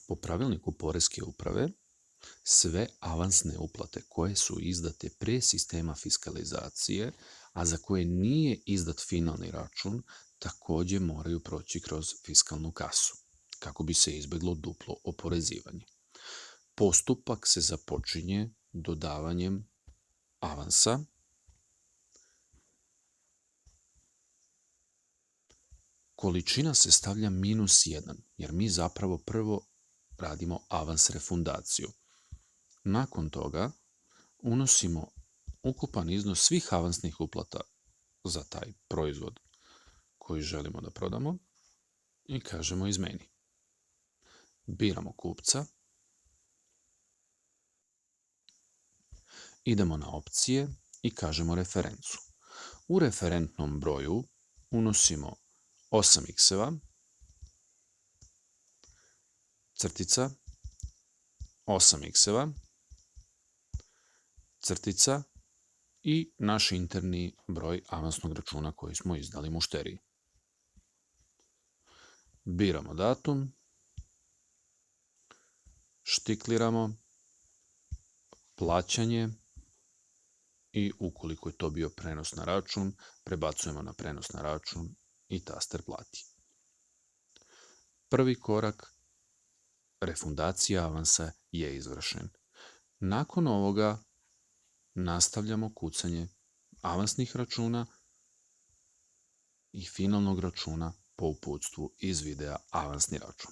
Po pravilniku Poreske uprave, sve avansne uplate koje su izdate pre sistema fiskalizacije, a za koje nije izdat finalni račun, takođe moraju proći kroz fiskalnu kasu, kako bi se izbeglo duplo oporezivanje. Postupak se započinje dodavanjem avansa, količina se stavlja -1, jer mi zapravo prvo radimo avans refundaciju. Nakon toga unosimo ukupan iznos svih avansnih uplata za taj proizvod koji želimo da prodamo i kažemo izmeni. Biramo kupca, idemo na opcije i kažemo referencu. U referentnom broju unosimo 8x, crtica, 8x, crtica i naš interni broj avansnog računa koji smo izdali mušteriji. Biramo datum, štikliramo, plaćanje i ukoliko je to bio prenos na račun, prebacujemo na prenos na račun i taster plati. Prvi korak, refundacija avansa, je izvršen. Nakon ovoga nastavljamo kucanje avansnih računa i finalnog računa po uputstvu iz videa avansni račun.